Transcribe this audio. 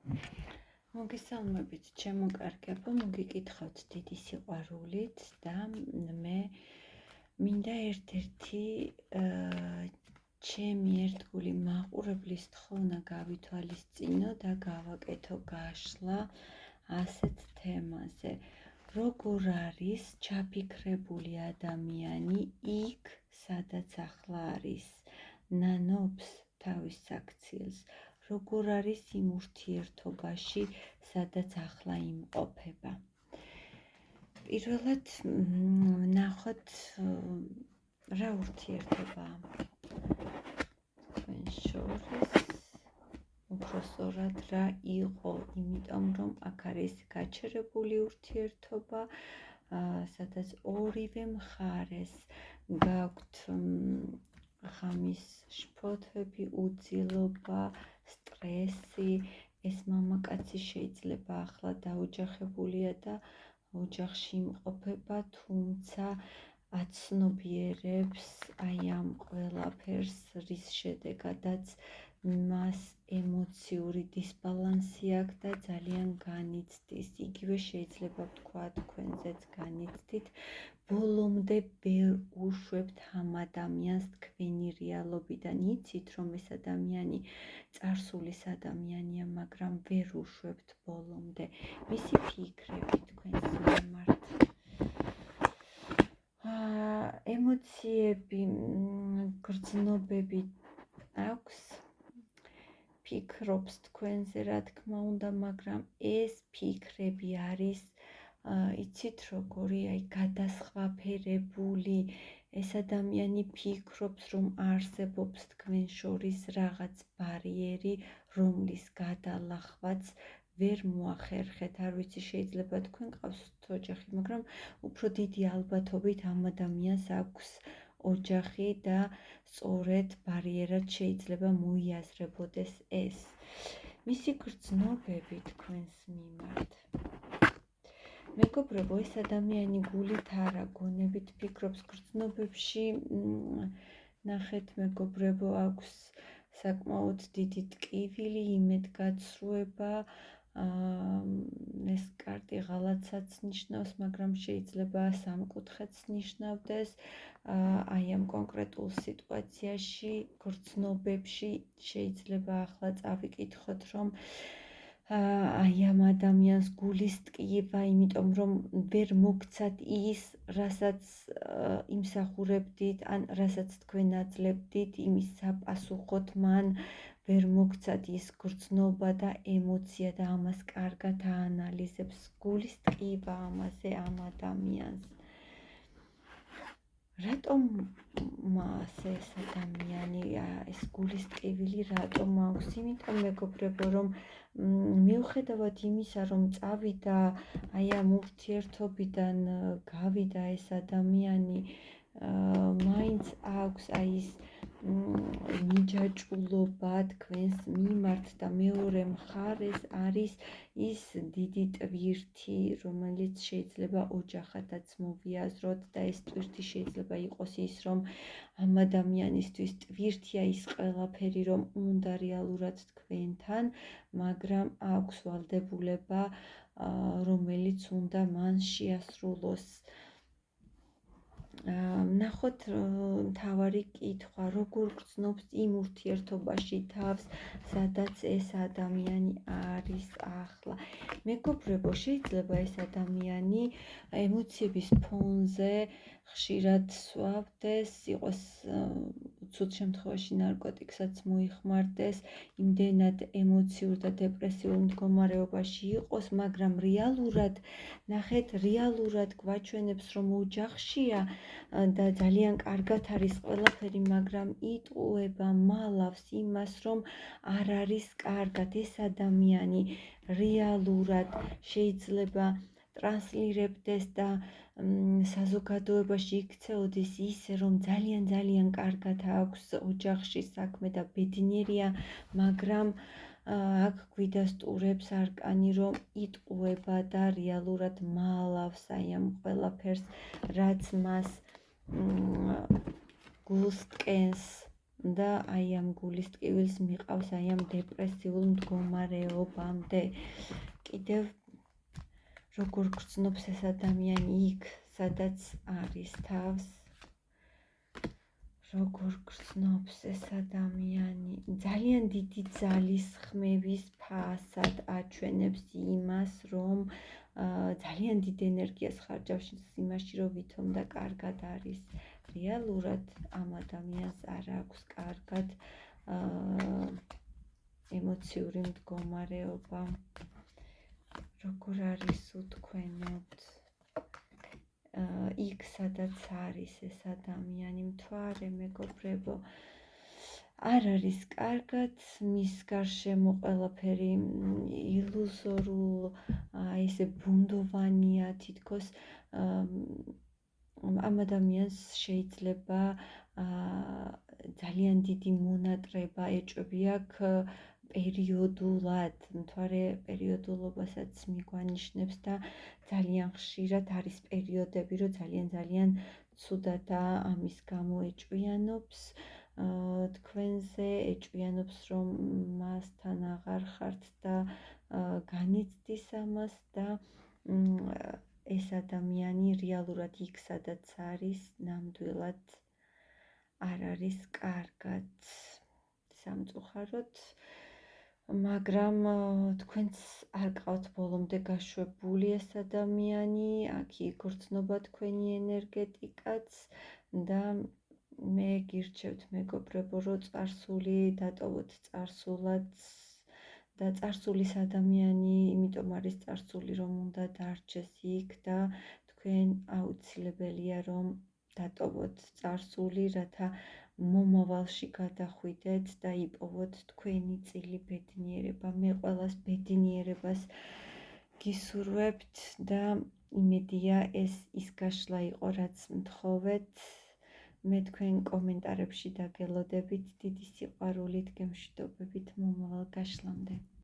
მოგესალმებით, ჩემო კარგებო, მოგიკითხავთ დიდი სიყვარულით და მე მინდა ერთ-ერთი ჩემი ერთგული მაყურებლის თხოვნა გავითვალისწინო და გავაკეთო გაშლა ასეთ თემაზე. როგორ არის ჩაფიქრებული ადამიანი იქ, სადაც ახლა არის, ნანობს თავის საქციელს, როგორ არის იმ ურთიერთობაში, სადაც ახლა იმყოფება. პირველად ნახოთ რა ურთიერთობაა თქვენ შორის, უпростоრად რა იყო, იმიტომ რომ აქ არის გაჩერებული ურთიერთობა, სადაც ორივე მხარეს გაქვთ ღამის შფოთვები, უძილობა, სტრესი, ეს მამაკაცი შეიძლება ახლა დაოჯახებულია და ოჯახში იმყოფება, თუმცა აცნობიერებს აი ამ ყველაფერს, რის შედეგადაც მას ემოციური დისბალანსი აქვს და ძალიან განიცდის. იგივე შეიძლება ვთქვა თქვენზეც განიცდით, ბოლომდე ვერ უშვებთ ამ ადამიანს თქვენი რეალობიდან. იცით, რომ ეს ადამიანი წარსულის ადამიანია, მაგრამ ვერ უშვებთ ბოლომდე. მისი ფიქრები თქვენს მიმართ. ემოციები, გრძნობები აქვს, ფიქრობს თქვენზე, რა თქმა უნდა, მაგრამ ეს ფიქრები არის, იცით როგორი, აი გადასხვაფერებული. ეს ადამიანი ფიქრობს, რომ არსებობს თქვენ შორის რაღაც ბარიერი, რომლის გადალახვაც ვერ მოახერხეთ. არ ვიცი, შეიძლება თქვენ ყავთ ოჯახი, მაგრამ უფრო დიდი ალბათობით ამ ადამიანს აქვს ოჯახი და სწორედ ბარიერად შეიძლება მოიაზრებოდეს ეს. მისი გრძნობები თქვენს მიმართ. მეგობრებო, ეს ადამიანი გულით არა, გონებით ფიქრობს. გრძნობებში ნახეთ, მეგობრებო, აქვს საკმაოდ დიდი ტკივილი, იმედგაცრუება, ეს კარტი ღალატსაც ნიშნავს, მაგრამ შეიძლება სამკუთხედს ნიშნავდეს. აი ამ კონკრეტულ სიტუაციაში, გრძნობებში შეიძლება ახლა წავიკითხოთ, რომ აი ამ ადამიანს გულის ტკივა, იმიტომ რომ ვერ მოგცათ ის, რასაც იმსახურებდით, ან რასაც თქვენ აძლევდით, იმის საპასუხოდ მან ვერ მოგცათ ის გრძნობა და ემოცია და ამას კარგად აანალიზებს. გულის ტკივა ამაზე ამ ადამიანს. რატომ ასე ეს ადამიანი, ეს გულის ტკივილი რატომ აქვს? იმიტომ მეგობრებო, რომ მიუხედავად იმისა, რომ წავიდა აი ამ ურთიერთობიდან, გავიდა ეს ადამიანი, მაინც აქვს აი ის მიჯაჭულობა თქვენს მიმართ და მეორე მხარეს არის ის დიდი ტვირთი, რომელიც შეიძლება ოჯახადაც მოვიაზროთ და ეს ტვირთი შეიძლება იყოს ის, რომ ამ ადამიანისთვის ტვირთია ის ყველაფერი, რომ უნდა რეალურად თქვენთან, მაგრამ აქვს ვალდებულება, რომელიც უნდა მან შეასრულოს. ნახოთ მთავარი კითხვა, როგორ გრძნობს იმ ურთიერთობაში თავს, სადაც ეს ადამიანი არის ახლა. მეგობრებო, შეიძლება ეს ადამიანი ემოციების ფონზე ხშირად სვავდეს, იყოს ცუდ შემთხვევაში ნარკოტიკსაც მოიხმარდეს, იმდენად ემოციურ და დეპრესიულ მდგომარეობაში იყოს, მაგრამ რეალურად, ნახეთ, რეალურად გვაჩვენებს, რომ ოჯახშია და ძალიან კარგად არის ყველაფერი, მაგრამ იტყუება, მალავს იმას, რომ არ არის კარგად. ეს ადამიანი რეალურად შეიძლება ტრანსლირებდეს და საზოგადოებაში იქცეოდეს ისე, რომ ძალიან კარგად აქვს ოჯახში საქმე და ბედნიერია, მაგრამ აქ გვიდასტურებს არკანი, რომ იტყუება და რეალურად მალავს აი ამ ყველაფერს, რაც მას გულს ტკენს, და აი ამ გულის ტკივილს მიყავს აი ამ დეპრესიულ მდგომარეობამდე. კიდევ როგორ გრძნობს ეს ადამიანი იქ, სადაც არის თავს, როგორ გრძნობს ეს ადამიანი, ძალიან დიდი ძალის ხმევის ფასად აჩვენებს იმას, რომ ძალიან დიდ ენერგიას ხარჯავს იმაში, რომ ვითომ და კარგად არის. რეალურად ამ ადამიანს არ აქვს კარგად ემოციური მდგომარეობა. როგორ არის უთქვენოდ იქ, სადაც არის ეს ადამიანი, მთვარე მეგობრებო, არ არის კარგად, მის გარშემო ყველაფერი ილუზორულ, ესე ბუნდოვანია, თითქოს ამ ადამიანს შეიძლება ძალიან დიდი მონატრება ეჭვია პერიოდულად, მთვარე პერიოდულობასაც მიგვანიშნებს და ძალიან ხშირად არის პერიოდები, რომ ძალიან ცუდად ამის გამო ეჭვიანობს თქვენზე, ეჭვიანობს, რომ მასთან აღარ ხართ და განიცდის ამას და ეს ადამიანი რეალურად იქ, სადაც არის, ნამდვილად არ არის კარგად სამწუხაროდ. მაგრამ თქვენც არ გყავთ ბოლომდე გაშვებული ეს ადამიანი, აქ იგრძნობა თქვენი ენერგეტიკაც და მე გირჩევთ მეგობრებო, რომ წარსული დატოვოთ წარსულად და წარსულის ადამიანი, იმიტომ არის წარსული, რომ უნდა დარჩეს იქ და თქვენ აუცილებელია რომ დატოვოთ წარსული, რათა მომავალში გადახვიდეთ და იპოვოთ თქვენი წილი ბედნიერება. მე ყველას ბედნიერებას გისურვებთ და იმედია ეს ის გაშლა იყო, რაც მთხოვეთ. მე თქვენ კომენტარებში დაგელოდებით, დიდი სიყვარულით, გემშვიდობებით მომავალ გაშლამდე.